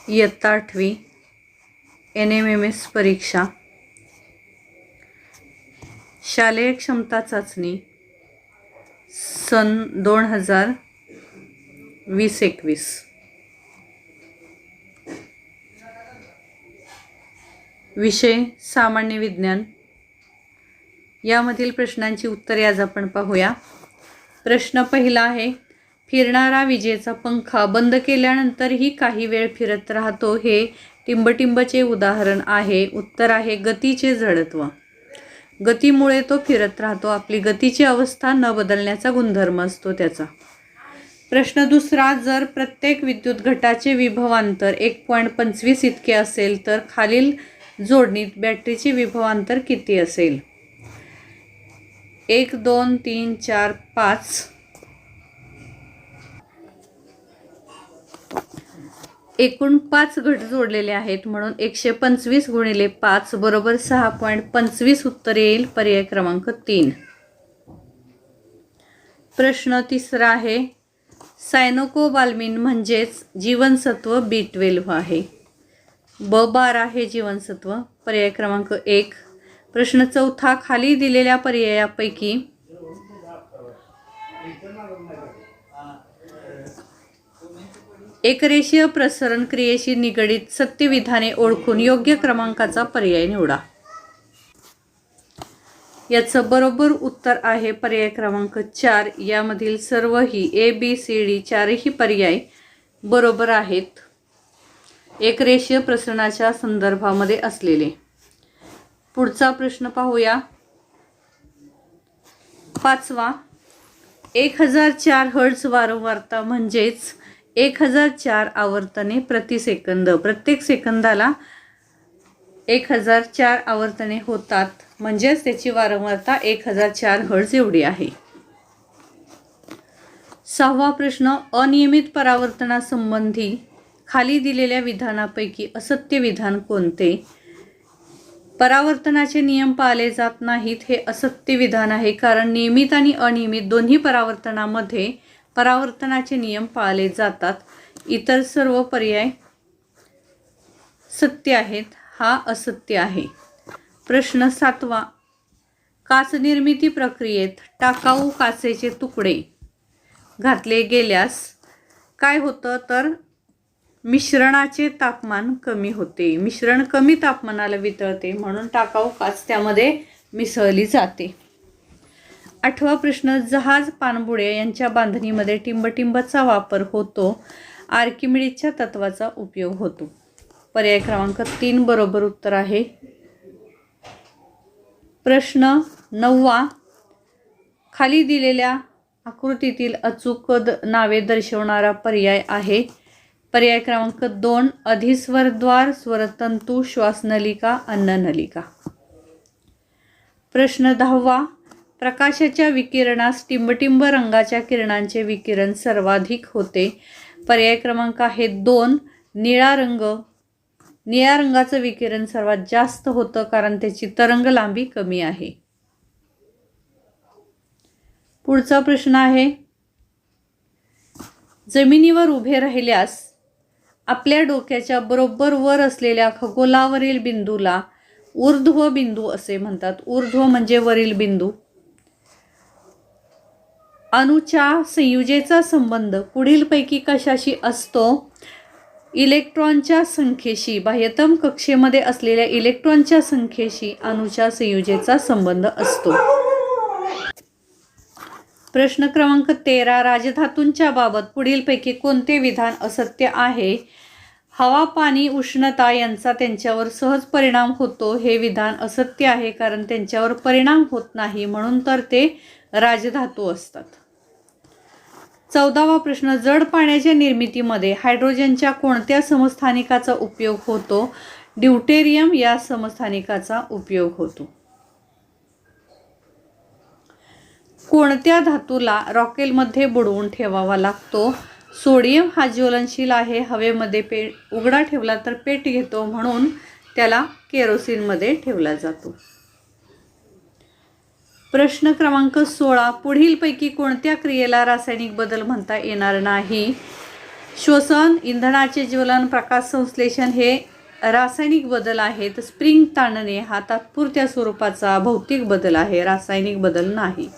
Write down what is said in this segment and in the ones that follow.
इयत्ता 8वी NMMS परीक्षा शालेय क्षमता चाचणी सन 2020-21। विषय सामान्य विज्ञान। यामधील प्रश्नांची उत्तरे आज आपण पाहूया। प्रश्न पहिला आहे, फिरणारा विजेचा पंखा बंद केल्यानंतरही काही वेळ फिरत राहतो, हे टिंबटिंबचे उदाहरण आहे। उत्तर आहे गतीचे जडत्व। गतीमुळे तो फिरत राहतो, आपली गतीची अवस्था न बदलण्याचा गुणधर्म असतो त्याचा। प्रश्न दुसरा, जर प्रत्येक विद्युत घटाचे विभवांतर 1.25 इतके असेल तर खालील जोडणीत बॅटरीचे विभवांतर किती असेल? 1, 2, 3, 4, 5। एकूण 5 घट जोडलेले आहेत, म्हणून 125 गुणिले 5 बरोबर 6.25 उत्तर येईल, पर्याय क्रमांक 3। प्रश्न तिसरा आहे, सायनोकोबाल्मिन म्हणजेच जीवनसत्व B12 आहे। B12 हे जीवनसत्व, पर्याय क्रमांक 1। प्रश्न चौथा, खाली दिलेल्या पर्यायापैकी एकरेषीय प्रसरण क्रियेशी निगडित सत्यविधाने ओळखून योग्य क्रमांकाचा पर्याय निवडा। याचं बरोबर उत्तर आहे पर्याय क्रमांक 4। यामधील सर्वही ABCD चारही पर्याय बरोबर आहेत, एकरेषीय प्रसरणाच्या संदर्भामध्ये असलेले। पुढचा प्रश्न पाहूया। 5वा, 1004 हर्ट्झ वारंवारता म्हणजेच 1004 आवर्तने प्रति सेकंद। प्रत्येक सेकंदाला 1004 आवर्तने होतात, म्हणजेच त्याची वारंवारता 1004 हर्ट्झ एवढी आहे। 6वा प्रश्न, अनियमित परावर्तनासंबंधी खाली दिलेल्या विधानापैकी असत्य विधान कोणते? परावर्तनाचे नियम पाळले जात नाहीत हे असत्य विधान आहे, कारण नियमित आणि अनियमित दोन्ही परावर्तनामध्ये परावर्तनाचे नियम पाळले जातात। इतर सर्व पर्याय सत्य आहेत, हा असत्य आहे। प्रश्न 7वा, काच निर्मिती प्रक्रियेत टाकाऊ काचेचे तुकडे घातले गेल्यास काय होतं? तर मिश्रणाचे तापमान कमी होते। मिश्रण कमी तापमानाला वितळते, म्हणून टाकाऊ काच त्यामध्ये मिसळली जाते। 8वा प्रश्न, जहाज पाणबुड्या यांच्या बांधणीमध्ये टिंबटिंबचा वापर होतो, आर्किमिडीजच्या तत्वाचा उपयोग होतो। पर्याय क्रमांक 3 बरोबर उत्तर आहे। प्रश्न 9वा, खाली दिलेल्या आकृतीतील अचूक नावे दर्शवणारा पर्याय आहे। पर्याय क्रमांक 2, अधिस्वरद्वार, स्वरतंतू, श्वासनलिका, अन्ननलिका। प्रश्न 10वा, प्रकाशाच्या विकिरणास टिंबटिंब रंगाच्या किरणांचे विकिरण सर्वाधिक होते। पर्याय क्रमांक आहे 2, निळा रंग। निळ्या रंगाचं विकिरण सर्वात जास्त होतं, कारण त्याची तरंग लांबी कमी आहे। पुढचा प्रश्न आहे, जमिनीवर उभे राहिल्यास आपल्या डोक्याच्या बरोबर वर असलेल्या खगोलावरील बिंदूला ऊर्ध्व बिंदू असे म्हणतात। ऊर्ध्व म्हणजे वरील बिंदू। अणूच्या संयुजेचा संबंध पुढीलपैकी कशाशी असतो? इलेक्ट्रॉनच्या संख्येशी। बाह्यतम कक्षेमध्ये असलेल्या इलेक्ट्रॉनच्या संख्येशी अणूच्या संयुजेचा संबंध असतो। प्रश्न क्रमांक 13, राजधातूंच्या बाबत पुढीलपैकी कोणते विधान असत्य आहे? हवा, पाणी, उष्णता यांचा त्यांच्यावर सहज परिणाम होतो, हे विधान असत्य आहे, कारण त्यांच्यावर परिणाम होत नाही, म्हणून तर ते राजधातू असतात। 14वा प्रश्न, जड पाण्याच्या निर्मितीमध्ये हायड्रोजनच्या कोणत्या समस्थानिकाचा उपयोग होतो? ड्यूटेरियम या समस्थानिकाचा उपयोग होतो। कोणत्या धातूला रॉकेलमध्ये बुडवून ठेवावा लागतो? सोडियम हा ज्वलनशील आहे, हवेमध्ये उघडा ठेवला तर पेट घेतो, म्हणून त्याला केरोसिनमध्ये ठेवला जातो। प्रश्न क्रमांक 16. पुढीलपैकी कोणत्या क्रियेला रासायनिक बदल म्हणता येणार नाही? श्वसन, इंधनाचे ज्वलन, प्रकाश संश्लेषण हे रासायनिक बदल आहेत. स्प्रिंग ताणणे हा तात्पुरत्या स्वरूपाचा भौतिक बदल आहे, रासायनिक बदल नाही.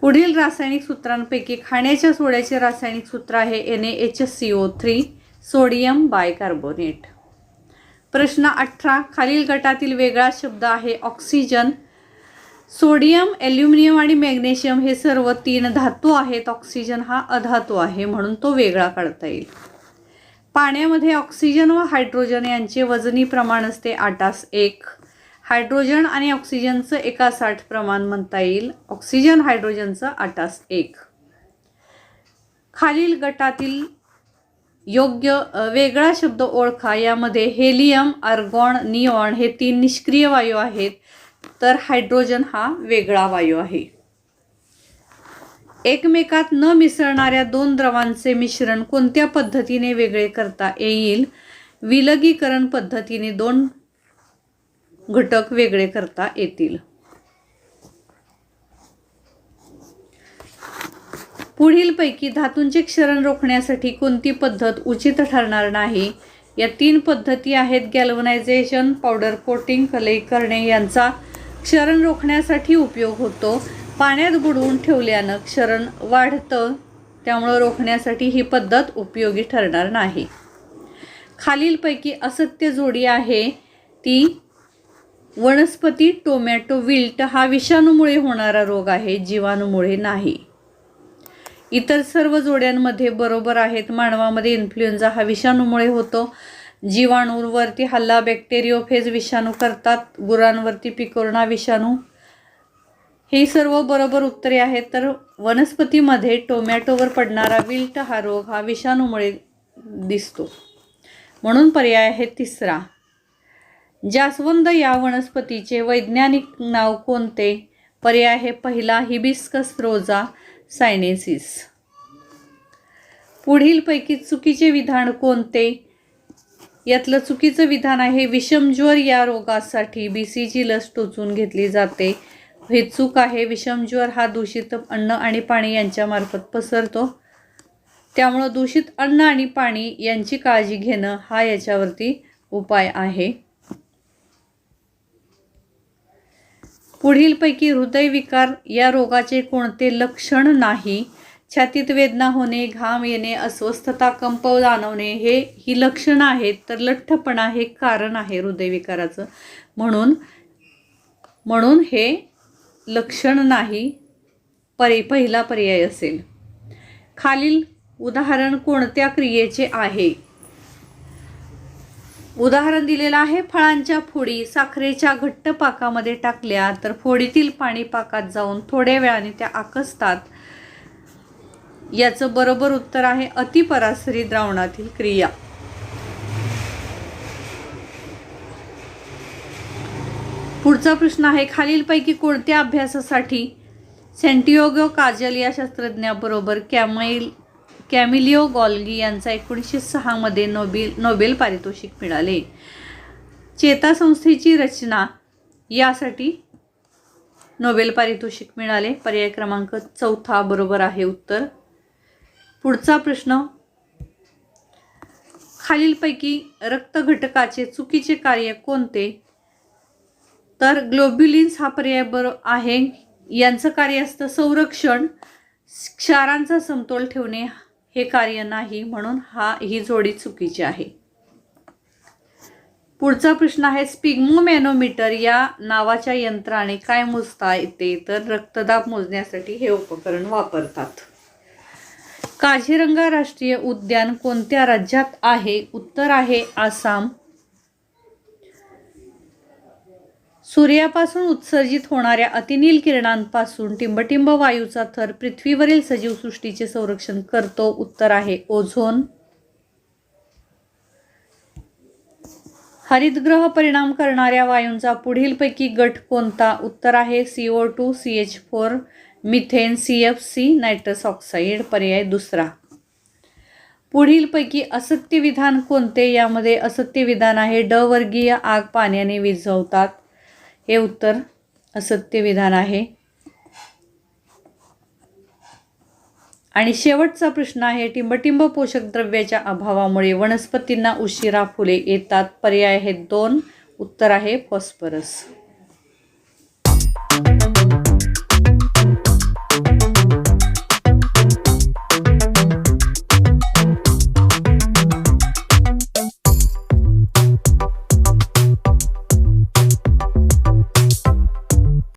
पुढील रासायनिक सूत्रांपैकी खाण्याच्या सोड्याचे रासायनिक सूत्र आहे NaHCO3, सोडियम बायकार्बोनेट. प्रश्न 18. खालील गटातील वेगळा शब्द आहे ऑक्सिजन. सोडियम, ॲल्युमिनियम आणि मॅग्नेशियम हे सर्व 3 धातू आहेत. ऑक्सिजन हा अधातू आहे, म्हणून तो वेगळा काढता येईल. पाण्यामध्ये ऑक्सिजन व हायड्रोजन यांचे वजनी प्रमाण असते 8:1. हायड्रोजन आणि ऑक्सिजनचं 1:60 प्रमाण म्हणता येईल. ऑक्सिजन हायड्रोजनचं 8:1. खालील गटातील योग्य वेगळा शब्द ओळखा. यामध्ये हेलियम, आर्गॉन, निऑन हे 3 निष्क्रिय वायू आहेत, तर हायड्रोजन हा वेगळा वायू आहे. एकमेकात न मिसळणाऱ्या 2 द्रवांचे मिश्रण कोणत्या पद्धतीने वेगळे करता येईल? विलगीकरण पद्धतीने 2 घटक वेगळे करता येतील. पुढीलपैकी धातूंचे क्षरण रोखण्यासाठी कोणती पद्धत उचित ठरणार नाही? या 3 पद्धती आहेत गॅल्वनायझेशन, पावडर कोटिंग, कलई करणे यांचा क्षरण रोखण्यासाठी उपयोग होतो. पाण्यात बुडवून ठेवल्यानं क्षरण वाढतं, त्यामुळं रोखण्यासाठी ही पद्धत उपयोगी ठरणार नाही. खालीलपैकी असत्य जोडी आहे ती वनस्पती टोमॅटो विल्ट हा विषाणूमुळे होणारा रोग आहे, जीवाणूमुळे नाही. इतर सर्व जोड्यांमध्ये बरोबर आहेत. मानवामध्ये इन्फ्लुएन्झा हा विषाणूमुळे होतो. जीवाणूंवरती हल्ला बॅक्टेरियोफेज विषाणू करतात. गुरांवरती पिकोरना विषाणू. हे सर्व बरोबर उत्तरे आहेत. तर वनस्पतीमध्ये टोमॅटोवर पडणारा विल्ट हा रोग हा विषाणूमुळे दिसतो, म्हणून पर्याय आहे 3. जास्वंद या वनस्पतीचे वैज्ञानिक नाव कोणते? पर्याय आहे 1 हिबिस्कस रोजा सायनेसिस. पुढीलपैकी चुकीचे विधान कोणते? यातलं चुकीचं विधान आहे विषमज्वर या रोगासाठी BCG लस टोचून घेतली जाते. हे चूक आहे. विषमज्वर हा दूषित अन्न आणि पाणी यांच्यामार्फत पसरतो, त्यामुळं दूषित अन्न आणि पाणी यांची काळजी घेणं हा याच्यावरती उपाय आहे. पुढीलपैकी हृदयविकार या रोगाचे कोणते लक्षण नाही? छातीत वेदना होणे, घाम येणे, अस्वस्थता, कंप जाणवणे ही लक्षणं आहेत, तर लठ्ठपणा हे कारण आहे हृदयविकाराचं, म्हणून हे लक्षण नाही. पहिला पर्याय असेल. खालील उदाहरण कोणत्या क्रियेचे आहे? उदाहरण दिलेलं आहे फळांच्या फोडी साखरेच्या घट्ट पाकामध्ये टाकल्या तर फोडीतील पाणी पाकात जाऊन थोड्या वेळाने त्या आकसतात. याचं बरोबर उत्तर आहे अतिपरासरी द्रावणातील क्रिया. पुढचा प्रश्न आहे खालीलपैकी कोणत्या अभ्यासासाठी सॅन्टियागो काजल या शास्त्रज्ञाबरोबर कॅमिलिओ गॉल्गी यांचा 1906 मध्ये नोबेल पारितोषिक मिळाले? चेतासंस्थेची रचना यासाठी नोबेल पारितोषिक मिळाले. पर्याय क्रमांक 4 बरोबर आहे उत्तर. पुढचा प्रश्न खालीलपैकी रक्त घटकाचे चुकीचे कार्य कोणते? तर ग्लोब्युलिन्स हा पर्याय बरोबर आहे. यांचं कार्य असतं संरक्षण, क्षारांचा समतोल ठेवणे हे कार्य नाही, म्हणून ही जोडी चुकीची आहे. पुढचा प्रश्न आहे स्पिग्मोमॅनोमीटर या नावाच्या यंत्राने काय मोजता येते? तर रक्तदाब मोजण्यासाठी हे उपकरण वापरतात. काझीरंगा राष्ट्रीय उद्यान कोणत्या राज्यात आहे? उत्तर आहे आसाम. सूर्यापासून उत्सर्जित होणाऱ्या अतिनील किरणांपासून टिंबटिंब वायूचा थर पृथ्वीवरील सजीव सृष्टीचे संरक्षण करतो. उत्तर आहे ओझोन. हरितगृह परिणाम करणाऱ्या वायूंचा पुढीलपैकी गट कोणता? उत्तर आहे CO2, CH4, methane, CFC, nitrous oxide. पर्याय 2. पुढीलपैकी असत्य विधान कोणते? यामध्ये असत्य विधान आहे ड वर्गीय आग पाण्याने विझवतात. हे उत्तर असत्य विधान आहे. आणि शेवटचा प्रश्न आहे, टिंबटिंब पोषक द्रव्याच्या अभावामुळे वनस्पतींना उशिरा फुले येतात. पर्याय आहेत 2. उत्तर आहे फॉस्फरस.